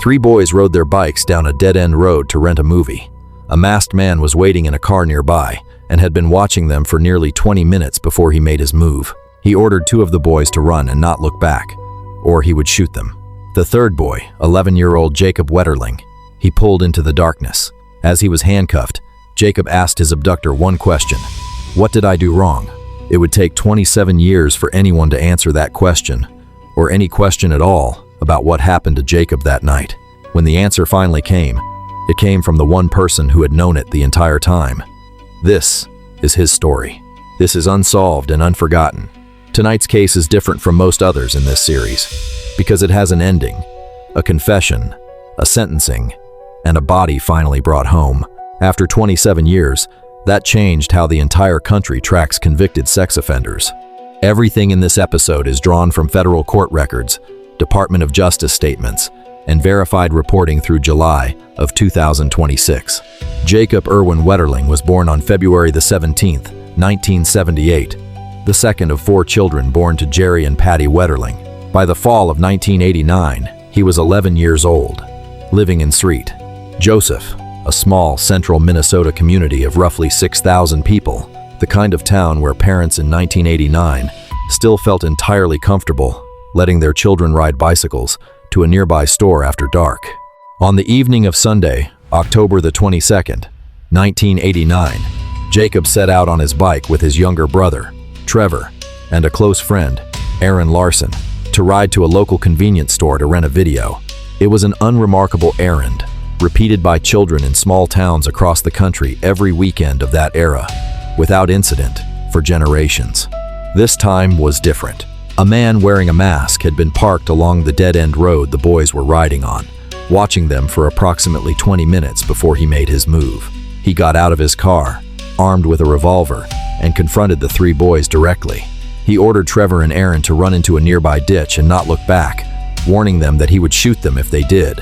Three boys rode their bikes down a dead-end road to rent a movie. A masked man was waiting in a car nearby and had been watching them for nearly 20 minutes before he made his move. He ordered two of the boys to run and not look back, or he would shoot them. The third boy, 11-year-old Jacob Wetterling, he pulled into the darkness. As he was handcuffed, Jacob asked his abductor one question: "What did I do wrong?" It would take 27 years for anyone to answer that question, or any question at all, about what happened to Jacob that night. When the answer finally came, it came from the one person who had known it the entire time. This is his story. This is Unsolved and Unforgotten. Tonight's case is different from most others in this series because it has an ending, a confession, a sentencing, and a body finally brought home. After 27 years, that changed how the entire country tracks convicted sex offenders. Everything in this episode is drawn from federal court records, Department of Justice statements, and verified reporting through July of 2026. Jacob Irwin Wetterling was born on February the 17th, 1978, the second of four children born to Jerry and Patty Wetterling. By the fall of 1989, he was 11 years old, living in St. Joseph, a small central Minnesota community of roughly 6,000 people, the kind of town where parents in 1989 still felt entirely comfortable letting their children ride bicycles to a nearby store after dark. On the evening of Sunday, October the 22nd, 1989, Jacob set out on his bike with his younger brother, Trevor, and a close friend, Aaron Larson, to ride to a local convenience store to rent a video. It was an unremarkable errand, repeated by children in small towns across the country every weekend of that era, without incident, for generations. This time was different. A man wearing a mask had been parked along the dead-end road the boys were riding on, watching them for approximately 20 minutes before he made his move. He got out of his car, armed with a revolver, and confronted the three boys directly. He ordered Trevor and Aaron to run into a nearby ditch and not look back, warning them that he would shoot them if they did.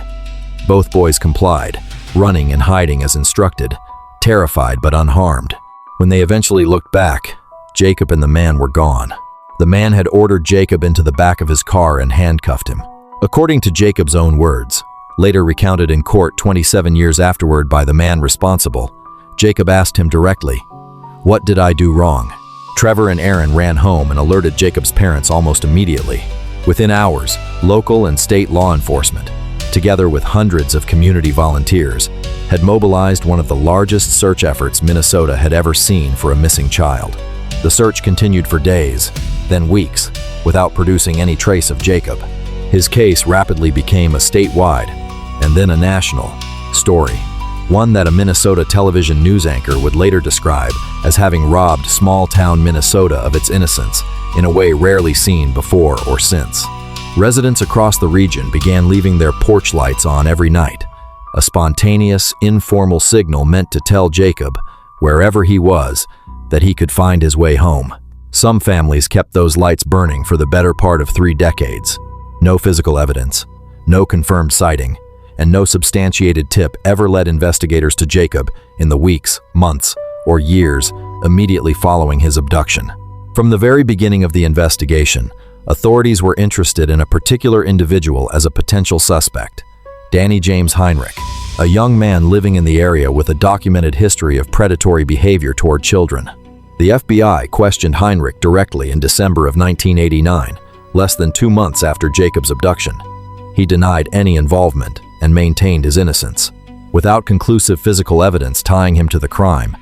Both boys complied, running and hiding as instructed, terrified but unharmed. When they eventually looked back, Jacob and the man were gone. The man had ordered Jacob into the back of his car and handcuffed him. According to Jacob's own words, later recounted in court 27 years afterward by the man responsible, Jacob asked him directly, "What did I do wrong?" Trevor and Aaron ran home and alerted Jacob's parents almost immediately. Within hours, local and state law enforcement, together with hundreds of community volunteers, had mobilized one of the largest search efforts Minnesota had ever seen for a missing child. The search continued for days, then weeks, without producing any trace of Jacob. His case rapidly became a statewide, and then a national, story, one that a Minnesota television news anchor would later describe as having robbed small-town Minnesota of its innocence in a way rarely seen before or since. Residents across the region began leaving their porch lights on every night, a spontaneous, informal signal meant to tell Jacob, wherever he was, that he could find his way home. Some families kept those lights burning for the better part of 3 decades. No physical evidence, no confirmed sighting, and no substantiated tip ever led investigators to Jacob in the weeks, months, or years immediately following his abduction. From the very beginning of the investigation, authorities were interested in a particular individual as a potential suspect, Danny James Heinrich, a young man living in the area with a documented history of predatory behavior toward children. The FBI questioned Heinrich directly in December of 1989, less than 2 months after Jacob's abduction. He denied any involvement and maintained his innocence. Without conclusive physical evidence tying him to the crime,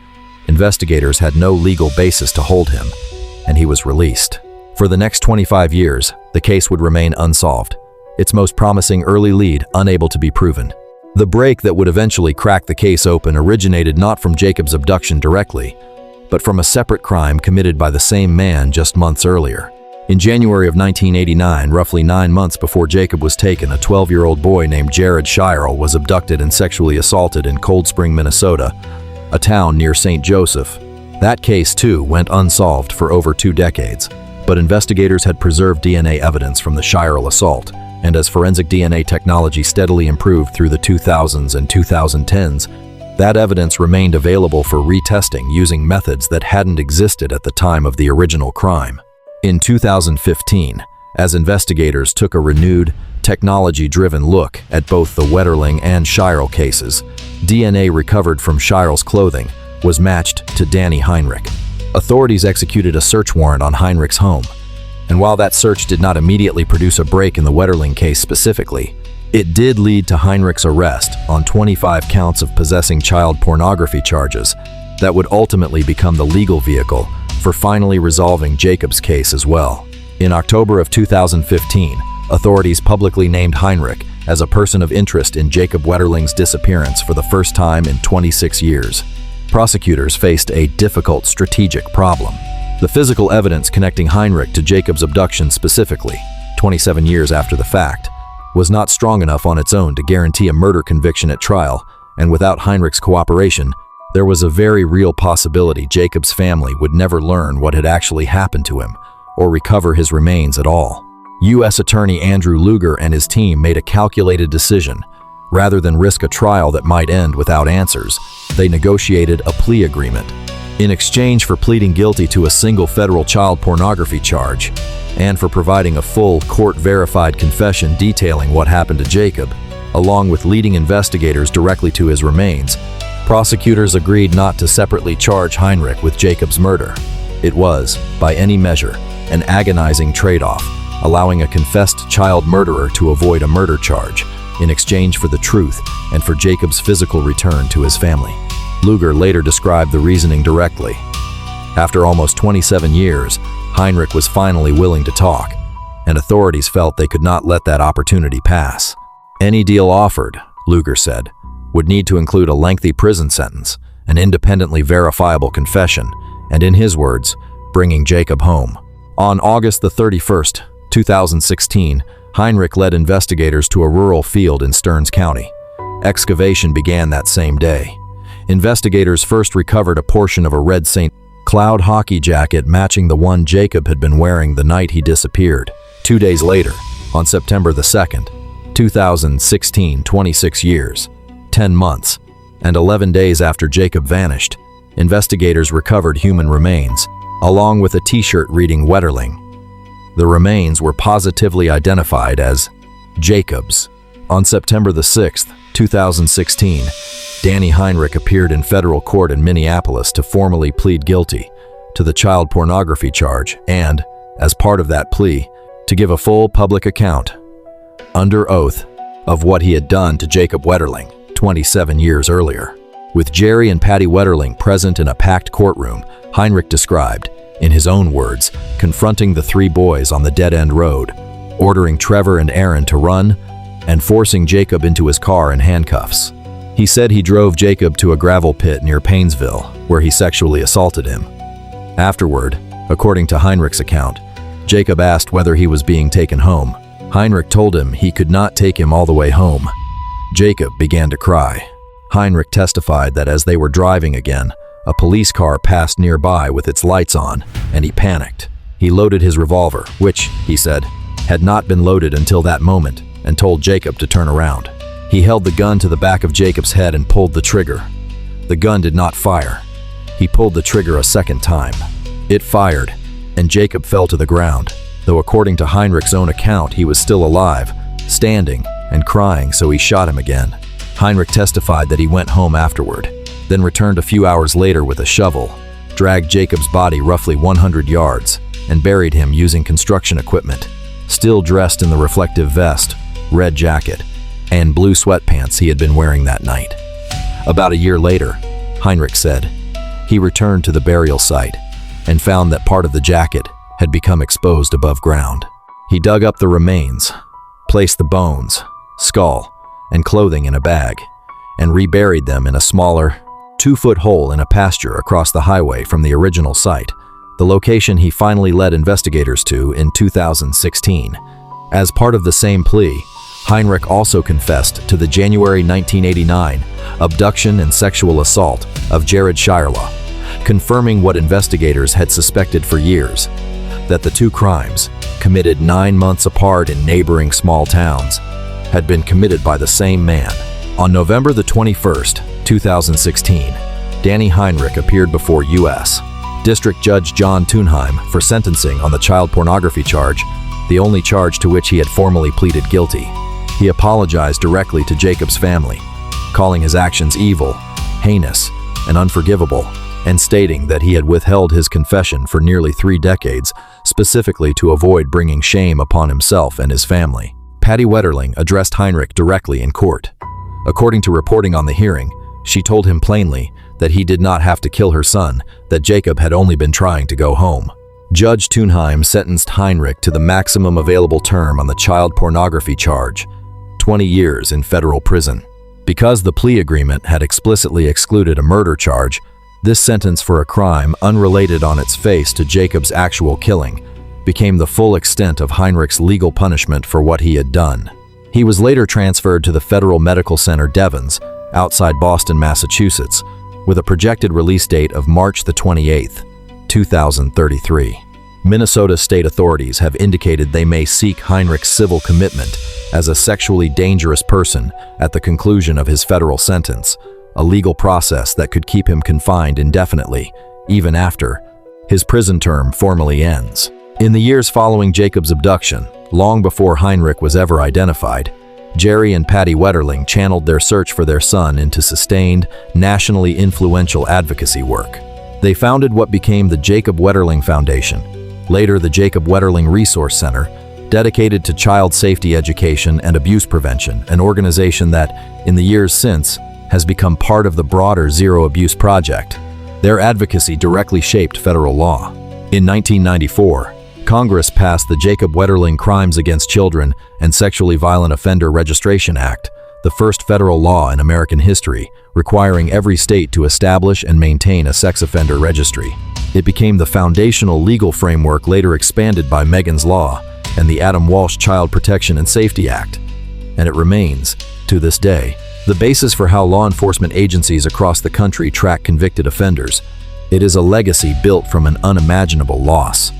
investigators had no legal basis to hold him, and he was released. For the next 25 years, the case would remain unsolved, its most promising early lead unable to be proven. The break that would eventually crack the case open originated not from Jacob's abduction directly, but from a separate crime committed by the same man just months earlier. In January of 1989, roughly 9 months before Jacob was taken, a 12-year-old boy named Jared Shirel was abducted and sexually assaulted in Cold Spring, Minnesota, a town near St. Joseph. That case, too, went unsolved for over 2 decades, but investigators had preserved DNA evidence from the Shirel assault, and as forensic DNA technology steadily improved through the 2000s and 2010s, that evidence remained available for retesting using methods that hadn't existed at the time of the original crime. In 2015, as investigators took a renewed, technology-driven look at both the Wetterling and Shirel cases, DNA recovered from Shirel's clothing was matched to Danny Heinrich. Authorities executed a search warrant on Heinrich's home, and while that search did not immediately produce a break in the Wetterling case specifically, it did lead to Heinrich's arrest on 25 counts of possessing child pornography charges that would ultimately become the legal vehicle for finally resolving Jacob's case as well. In October of 2015, authorities publicly named Heinrich as a person of interest in Jacob Wetterling's disappearance for the first time in 26 years. Prosecutors faced a difficult strategic problem. The physical evidence connecting Heinrich to Jacob's abduction specifically, 27 years after the fact, was not strong enough on its own to guarantee a murder conviction at trial, and without Heinrich's cooperation, there was a very real possibility Jacob's family would never learn what had actually happened to him or recover his remains at all. U.S. Attorney Andrew Luger and his team made a calculated decision. Rather than risk a trial that might end without answers, they negotiated a plea agreement. In exchange for pleading guilty to a single federal child pornography charge, and for providing a full court-verified confession detailing what happened to Jacob, along with leading investigators directly to his remains, prosecutors agreed not to separately charge Heinrich with Jacob's murder. It was, by any measure, an agonizing trade-off, allowing a confessed child murderer to avoid a murder charge in exchange for the truth and for Jacob's physical return to his family. Luger later described the reasoning directly. After almost 27 years, Heinrich was finally willing to talk, and authorities felt they could not let that opportunity pass. Any deal offered, Luger said, would need to include a lengthy prison sentence, an independently verifiable confession, and in his words, bringing Jacob home. On August the 31st, 2016, Heinrich led investigators to a rural field in Stearns County. Excavation began that same day. Investigators first recovered a portion of a red St. Cloud hockey jacket matching the one Jacob had been wearing the night he disappeared. 2 days later, on September the 2nd, 2016, 26 years, 10 months, and 11 days after Jacob vanished, investigators recovered human remains, along with a t-shirt reading Wetterling. The remains were positively identified as Jacob's. On September the 6th, 2016, Danny Heinrich appeared in federal court in Minneapolis to formally plead guilty to the child pornography charge and, as part of that plea, to give a full public account, under oath, of what he had done to Jacob Wetterling 27 years earlier. With Jerry and Patty Wetterling present in a packed courtroom, Heinrich described, in his own words, confronting the three boys on the dead-end road, ordering Trevor and Aaron to run, and forcing Jacob into his car in handcuffs. He said he drove Jacob to a gravel pit near Paynesville, where he sexually assaulted him. Afterward, according to Heinrich's account, Jacob asked whether he was being taken home. Heinrich told him he could not take him all the way home. Jacob began to cry. Heinrich testified that as they were driving again, a police car passed nearby with its lights on, and he panicked. He loaded his revolver, which, he said, had not been loaded until that moment, and told Jacob to turn around. He held the gun to the back of Jacob's head and pulled the trigger. The gun did not fire. He pulled the trigger a second time. It fired, and Jacob fell to the ground, though according to Heinrich's own account, he was still alive, standing and crying, so he shot him again. Heinrich testified that he went home afterward, then returned a few hours later with a shovel, dragged Jacob's body roughly 100 yards, and buried him using construction equipment, still dressed in the reflective vest, red jacket, and blue sweatpants he had been wearing that night. About a year later, Heinrich said, he returned to the burial site and found that part of the jacket had become exposed above ground. He dug up the remains, placed the bones, skull, and clothing in a bag, and reburied them in a smaller, 2-foot hole in a pasture across the highway from the original site, the location he finally led investigators to in 2016. As part of the same plea, Heinrich also confessed to the January 1989 abduction and sexual assault of Jared Shirlaw, confirming what investigators had suspected for years, that the two crimes, committed 9 months apart in neighboring small towns, had been committed by the same man. On November the 21st, 2016, Danny Heinrich appeared before U.S. District Judge John Thunheim for sentencing on the child pornography charge the only charge to which he had formally pleaded guilty. He apologized directly to Jacob's family, calling his actions evil, heinous, and unforgivable, and stating that he had withheld his confession for nearly 3 decades, specifically to avoid bringing shame upon himself and his family. Patty Wetterling addressed Heinrich directly in court. According to reporting on the hearing, she told him plainly that he did not have to kill her son, that Jacob had only been trying to go home. Judge Thunheim sentenced Heinrich to the maximum available term on the child pornography charge, 20 years in federal prison. Because the plea agreement had explicitly excluded a murder charge, this sentence for a crime unrelated on its face to Jacob's actual killing became the full extent of Heinrich's legal punishment for what he had done. He was later transferred to the Federal Medical Center Devens, outside Boston, Massachusetts, with a projected release date of March the 28th, 2033. Minnesota state authorities have indicated they may seek Heinrich's civil commitment as a sexually dangerous person at the conclusion of his federal sentence, a legal process that could keep him confined indefinitely, even after his prison term formally ends. In the years following Jacob's abduction, long before Heinrich was ever identified, Jerry and Patty Wetterling channeled their search for their son into sustained, nationally influential advocacy work. They founded what became the Jacob Wetterling Foundation, later the Jacob Wetterling Resource Center, dedicated to child safety education and abuse prevention, an organization that, in the years since, has become part of the broader Zero Abuse Project. Their advocacy directly shaped federal law. In 1994, Congress passed the Jacob Wetterling Crimes Against Children and Sexually Violent Offender Registration Act, the first federal law in American history, requiring every state to establish and maintain a sex offender registry. It became the foundational legal framework later expanded by Megan's Law and the Adam Walsh Child Protection and Safety Act, and it remains, to this day, the basis for how law enforcement agencies across the country track convicted offenders. It is a legacy built from an unimaginable loss.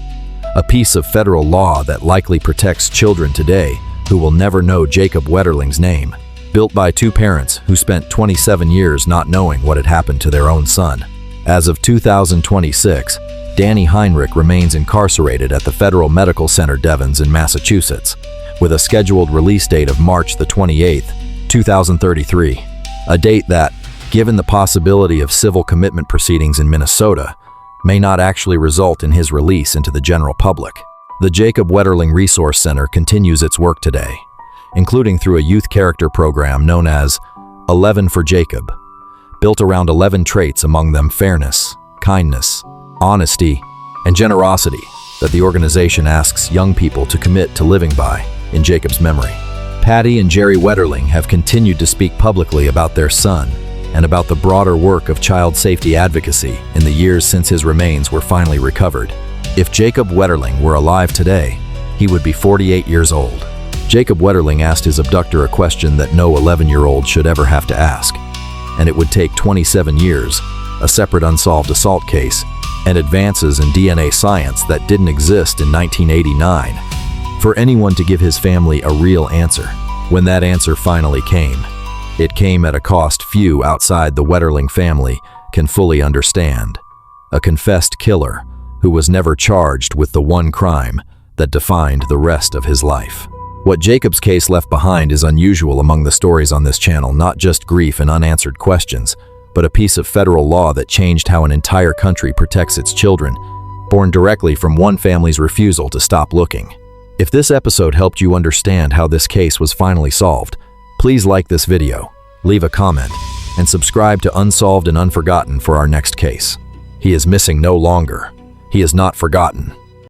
A piece of federal law that likely protects children today who will never know Jacob Wetterling's name, built by 2 parents who spent 27 years not knowing what had happened to their own son. As of 2026, Danny Heinrich remains incarcerated at the Federal Medical Center Devens in Massachusetts, with a scheduled release date of March the 28th, 2033, a date that, given the possibility of civil commitment proceedings in Minnesota, may not actually result in his release into the general public. The Jacob Wetterling Resource Center continues its work today, including through a youth character program known as 11 for Jacob, built around 11 traits, among them fairness, kindness, honesty, and generosity, that the organization asks young people to commit to living by in Jacob's memory. Patty and Jerry Wetterling have continued to speak publicly about their son and about the broader work of child safety advocacy in the years since his remains were finally recovered. If Jacob Wetterling were alive today, he would be 48 years old. Jacob Wetterling asked his abductor a question that no 11-year-old should ever have to ask, and it would take 27 years, a separate unsolved assault case, and advances in DNA science that didn't exist in 1989, for anyone to give his family a real answer. When that answer finally came, it came at a cost few outside the Wetterling family can fully understand. A confessed killer who was never charged with the one crime that defined the rest of his life. What Jacob's case left behind is unusual among the stories on this channel, not just grief and unanswered questions, but a piece of federal law that changed how an entire country protects its children, born directly from one family's refusal to stop looking. If this episode helped you understand how this case was finally solved, please like this video, leave a comment, and subscribe to Unsolved and Unforgotten for our next case. He is missing no longer. He is not forgotten.